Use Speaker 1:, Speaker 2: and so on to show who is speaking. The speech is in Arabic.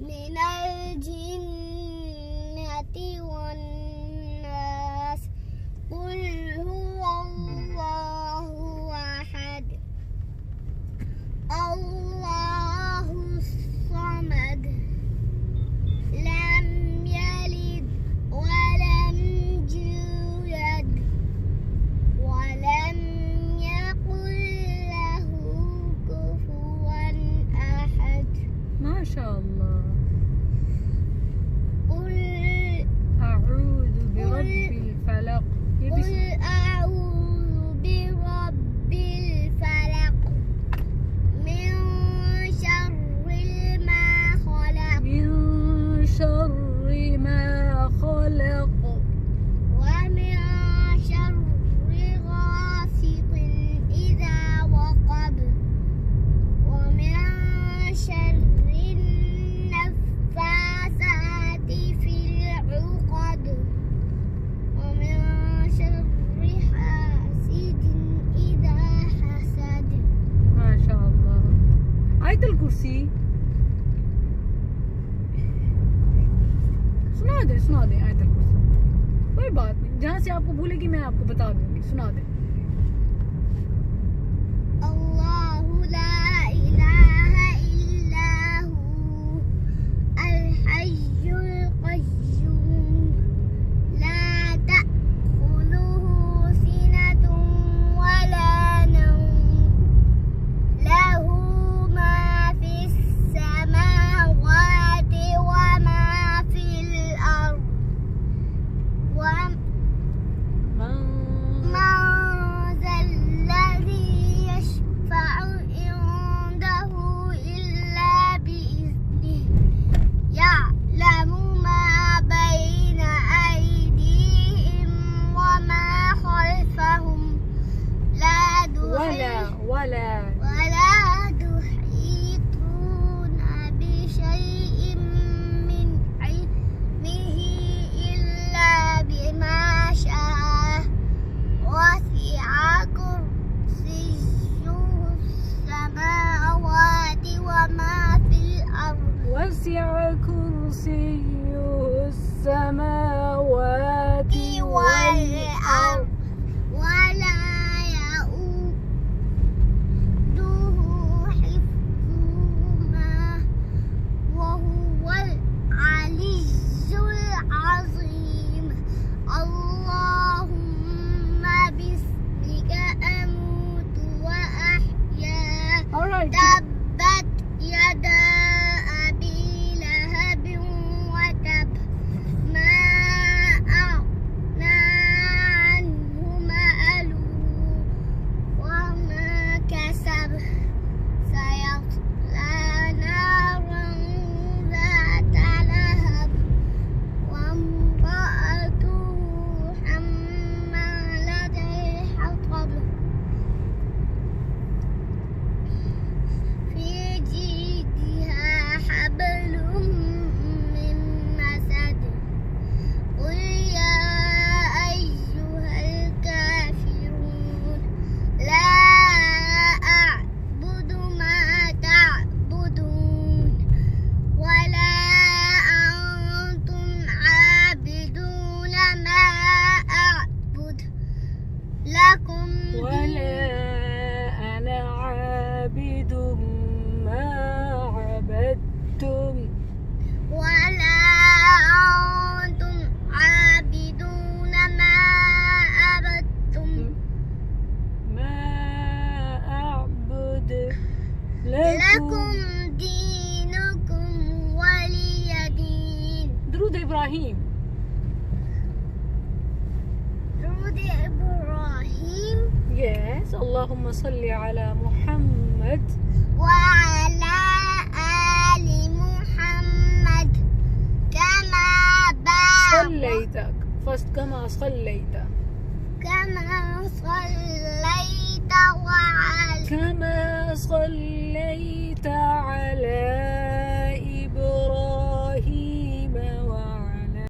Speaker 1: من الجنة والناس. قل هو الله أحد الله الصمد لم يلد ولم يولد ولم يكن له كفوا أحد.
Speaker 2: ما شاء الله.
Speaker 1: قل
Speaker 2: أعوذ برب الفلق.
Speaker 1: قل أعوذ برب الفلق من شر ما خلق
Speaker 2: من شر ما خلق
Speaker 1: ومن شر غاسق إذا وقب ومن شر النفاثات في العقد ومن شر حاسد إذا حسد.
Speaker 2: ما شاء الله. آية الكرسي सुना दे आयतल कुर्सी। कोई बात नहीं, जहाँ से आपको भूलेगी मैं आपको बता दूंगी। सुना दे।
Speaker 1: الله لا إله إلا هو الحي القيوم لا تأخذه سنة ولا نوم له ما في السماوات وما في الأرض
Speaker 2: من
Speaker 1: من ذا الذي يشفع عنده إلا بإذنه يعلم ما بين أيديهم وما خلفهم
Speaker 2: ولا
Speaker 1: يحيطون بشيء من علمه إلا بما شاء وسع كرسيه السماوات وما في الأرض
Speaker 2: وسع كرسيه السماوات والأرض
Speaker 1: ولا يؤوده حفظهما وهو العلي العظيم. اللهم باسمك أموت وأحيا.
Speaker 2: Alright.
Speaker 1: تبت يدا أبي لهب وتب ما أغنى عنه ماله وما كسب سيصلى نارا ذات لهب وامرأته حمالة الحطب في جيدها حبل من مسد. قل يا أيها الكافرون لا أعبد ما تعبدون ولا أنتم عابدون ما أعبد لكم
Speaker 2: ولا أنا عابد ما عبدتم
Speaker 1: ولا أنتم عابدون ما عبدتم
Speaker 2: ما أعبد
Speaker 1: لكم دينكم ولي دين.
Speaker 2: درود إبراهيم.
Speaker 1: درود إبراهيم
Speaker 2: Yes. اللهم صل على محمد
Speaker 1: وعلى آل محمد كما
Speaker 2: صليت first كما صليت
Speaker 1: وعلى
Speaker 2: كما صليت